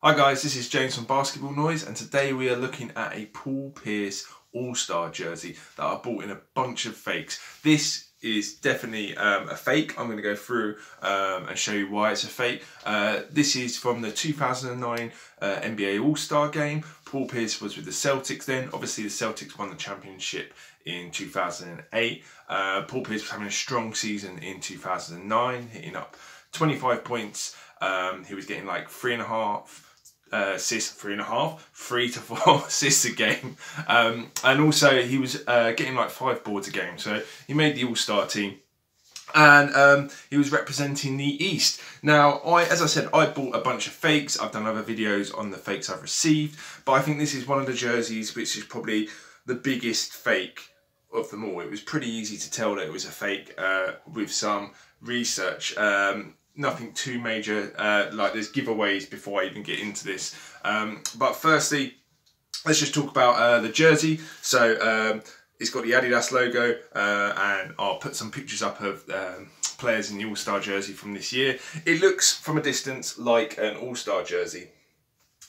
Hi guys, this is James from Basketball Noise, and today we are looking at a Paul Pierce All-Star jersey that I bought in a bunch of fakes. This is definitely a fake. I'm going to go through and show you why it's a fake. This is from the 2009 NBA All-Star game. Paul Pierce was with the Celtics then. Obviously the Celtics won the championship in 2008. Paul Pierce was having a strong season in 2009, hitting up 25 points. He was getting like 3.5 assists, 3 to 4 assists a game, and also he was getting like 5 boards a game. So he made the All-Star team, and he was representing the East. Now, as I said, I bought a bunch of fakes. I've done other videos on the fakes I've received, but I think this is one of the jerseys which is probably the biggest fake of them all. It was pretty easy to tell that it was a fake with some research. Nothing too major, like there's giveaways before I even get into this. But firstly, let's just talk about the jersey. So it's got the Adidas logo, and I'll put some pictures up of players in the All-Star jersey from this year. It looks from a distance like an All-Star jersey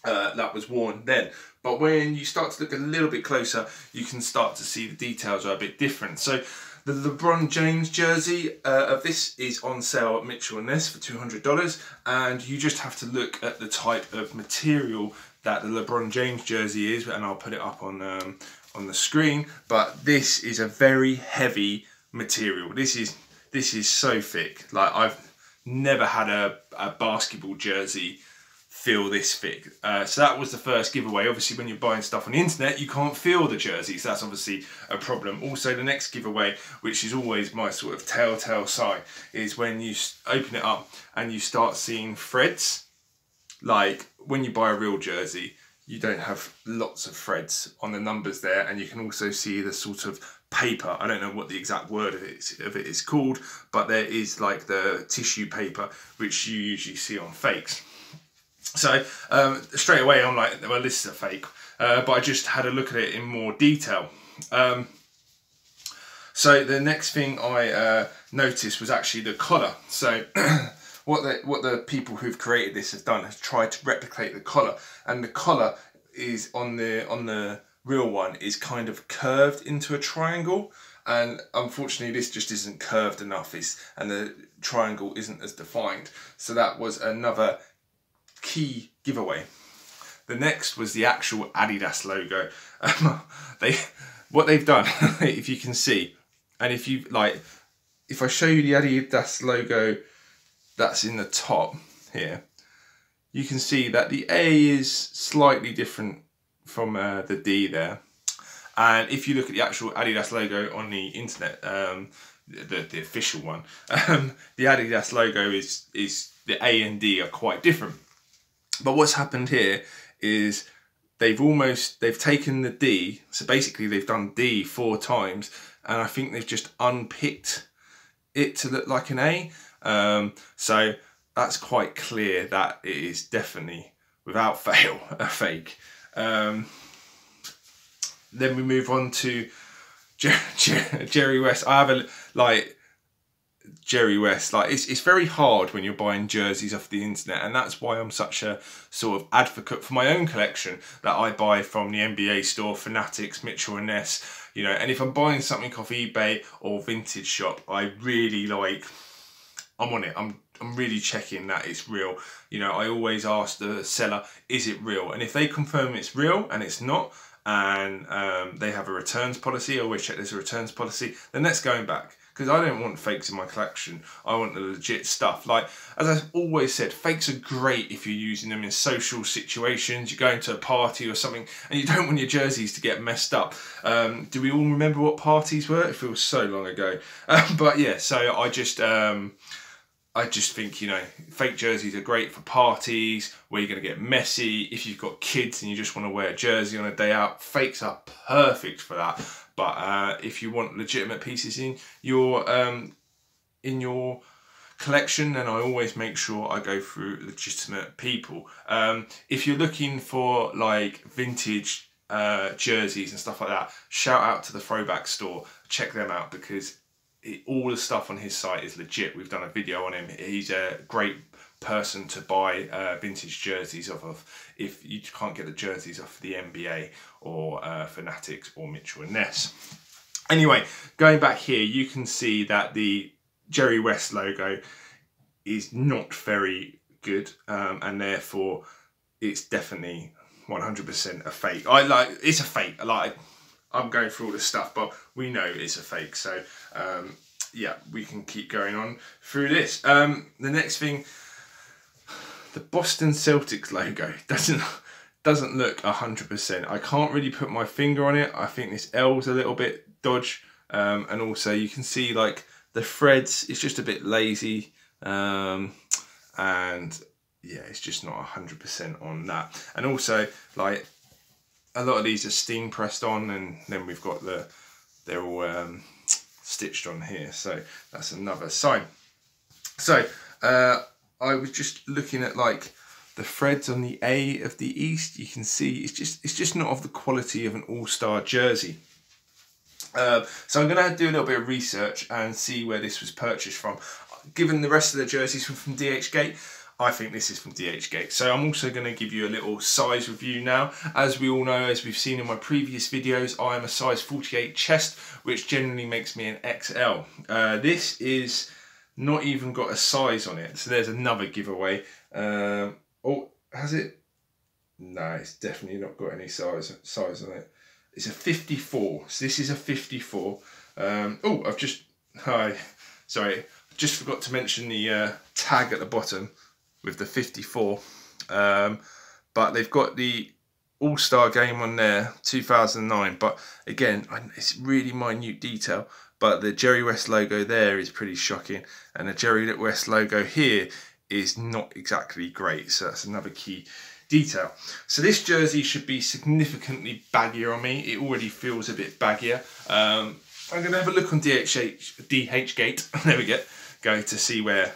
that was worn then. But when you start to look a little bit closer, you can start to see the details are a bit different. So the LeBron James jersey of this is on sale at Mitchell & Ness for $200, and you just have to look at the type of material that the LeBron James jersey is, and I'll put it up on the screen. But this is a very heavy material. This is so thick. Like, I've never had a basketball jersey feel this thick. So that was the first giveaway. Obviously, when you're buying stuff on the internet, you can't feel the jersey, so that's obviously a problem. Also, the next giveaway, which is always my sort of telltale sign, is when you open it up and you start seeing threads. Like, when you buy a real jersey, you don't have lots of threads on the numbers there, and you can also see the sort of paper. I don't know what the exact word of it is called, but there is like the tissue paper, which you usually see on fakes. So straight away I'm like, well, this is a fake, but I just had a look at it in more detail. So the next thing I noticed was actually the collar. So what the people who've created this have done is tried to replicate the collar, and the collar is on the real one is kind of curved into a triangle, and unfortunately this just isn't curved enough, and the triangle isn't as defined. So that was another key giveaway. The next was the actual Adidas logo. What they've done, if you can see, and if I show you the Adidas logo that's in the top here, you can see that the A is slightly different from the D there. And if you look at the actual Adidas logo on the internet, the official one, the Adidas logo is the A and D are quite different. But what's happened here is they've taken the D, so basically they've done D 4 times, and I think they've just unpicked it to look like an A. So that's quite clear that it is definitely, without fail, a fake. Then we move on to Jerry West. I have Jerry West, it's very hard when you're buying jerseys off the internet, and that's why I'm such a sort of advocate for my own collection that I buy from the NBA store, Fanatics, Mitchell & Ness, you know. And if I'm buying something off eBay or Vintage Shop, I really I'm on it. I'm really checking that it's real. You know, I always ask the seller, is it real? And if they confirm it's real and it's not, and they have a returns policy, I always check there's a returns policy, then that's going back. Because I don't want fakes in my collection. I want the legit stuff. Like, as I've always said, fakes are great if you're using them in social situations. You're going to a party or something, and you don't want your jerseys to get messed up. Do we all remember what parties were? It feels so long ago. But yeah, so I just think, you know, fake jerseys are great for parties where you're going to get messy. If you've got kids and you just want to wear a jersey on a day out, fakes are perfect for that. But if you want legitimate pieces in your collection, then I always make sure I go through legitimate people. If you're looking for like vintage jerseys and stuff like that, shout out to the Throwback store. Check them out, because all the stuff on his site is legit. We've done a video on him. He's a great person to buy vintage jerseys off of if you can't get the jerseys off the NBA or Fanatics or Mitchell and Ness. Anyway, going back here, you can see that the Jerry West logo is not very good, and therefore it's definitely 100% a fake. It's a fake. Like, I'm going through all this stuff, but we know it's a fake. So yeah, we can keep going on through this. The next thing, the Boston Celtics logo doesn't look 100%. I can't really put my finger on it. I think this L's a little bit dodge, and also you can see like the threads, it's just a bit lazy, and yeah, it's just not 100% on that. And also, like, a lot of these are steam pressed on, and then we've got they're all stitched on here, so that's another sign. So I was just looking at like the threads on the A of the East. You can see it's just not of the quality of an all-star jersey. So I'm going to do a little bit of research and see where this was purchased from. Given the rest of the jerseys from dhgate, I think this is from dhgate. So I'm also going to give you a little size review now. As we all know, as we've seen in my previous videos, I am a size 48 chest, which generally makes me an XL. This is not even got a size on it, so there's another giveaway. Oh, has it? No, it's definitely not got any size on it. It's a 54, so this is a 54. Oh, sorry, just forgot to mention the tag at the bottom with the 54. But they've got the All-Star game on there, 2009. But again, it's really minute detail. But the Jerry West logo there is pretty shocking, and the Jerry West logo here is not exactly great. So that's another key detail. So this jersey should be significantly baggier on me. It already feels a bit baggier. I'm going to have a look on dhgate. There we go to see where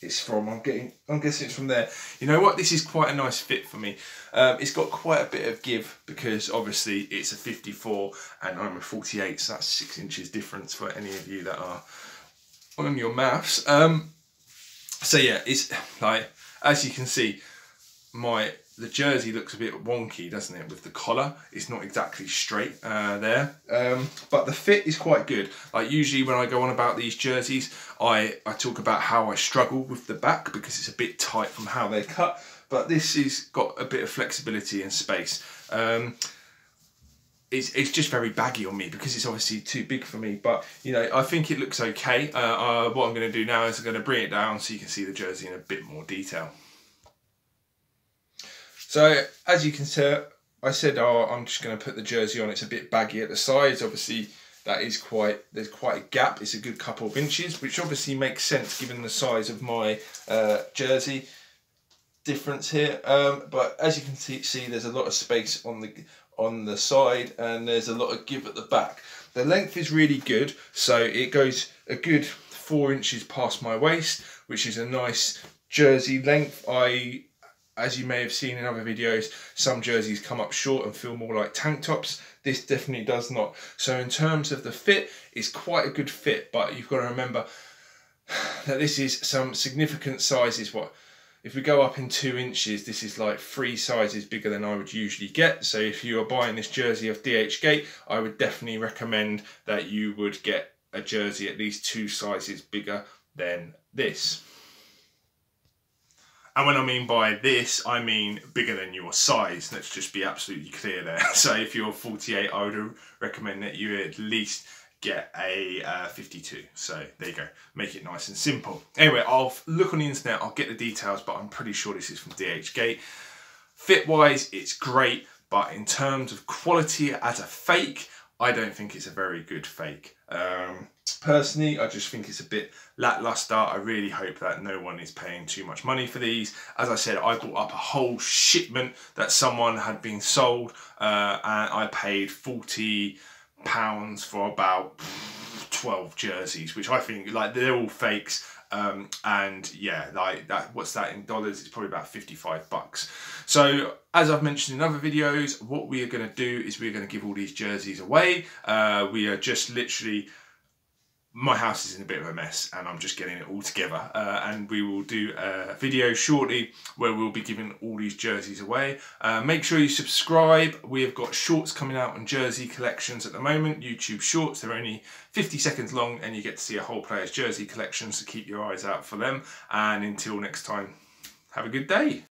it's from. I'm guessing it's from there. You know what? This is quite a nice fit for me. It's got quite a bit of give because obviously it's a 54 and I'm a 48, so that's 6 inches difference for any of you that are on your maths. So yeah, it's like, as you can see, the jersey looks a bit wonky, doesn't it? With the collar, it's not exactly straight there, but the fit is quite good. Like, usually when I go on about these jerseys, I talk about how I struggle with the back because it's a bit tight from how they're cut, but this has got a bit of flexibility and space. It's just very baggy on me because it's obviously too big for me, but you know, I think it looks okay. What I'm going to do now is I'm going to bring it down so you can see the jersey in a bit more detail. So as you can tell, I said, I'm just going to put the jersey on. It's a bit baggy at the sides. Obviously, there's quite a gap. It's a good couple of inches, which obviously makes sense given the size of my jersey difference here. But as you can see, there's a lot of space on the side, and there's a lot of give at the back. The length is really good, so it goes a good 4 inches past my waist, which is a nice jersey length. As you may have seen in other videos, some jerseys come up short and feel more like tank tops. This definitely does not. So in terms of the fit, it's quite a good fit, but you've got to remember that this is some significant sizes. If we go up in 2 inches, this is like 3 sizes bigger than I would usually get. So if you are buying this jersey off dhgate, I would definitely recommend that you would get a jersey at least 2 sizes bigger than this. And when I mean by this, I mean bigger than your size. Let's just be absolutely clear there. So if you're 48, I would recommend that you at least get a 52. So there you go. Make it nice and simple. Anyway, I'll look on the internet. I'll get the details, but I'm pretty sure this is from dhgate. Fit-wise, it's great. But in terms of quality as a fake, I don't think it's a very good fake. Personally, I just think it's a bit lackluster. I really hope that no one is paying too much money for these. As I said, I bought up a whole shipment that someone had been sold, and I paid £40 for about 12 jerseys, which I think, like, they're all fakes. And yeah, like that, what's that in dollars? It's probably about 55 bucks. So as I've mentioned in other videos, what we are going to do is we're going to give all these jerseys away. We are just literally my house is in a bit of a mess and I'm just getting it all together, and we will do a video shortly where we'll be giving all these jerseys away. Make sure you subscribe. We have got shorts coming out on jersey collections at the moment, YouTube shorts. They're only 50 seconds long and you get to see a whole player's jersey collection, so keep your eyes out for them. And until next time, have a good day.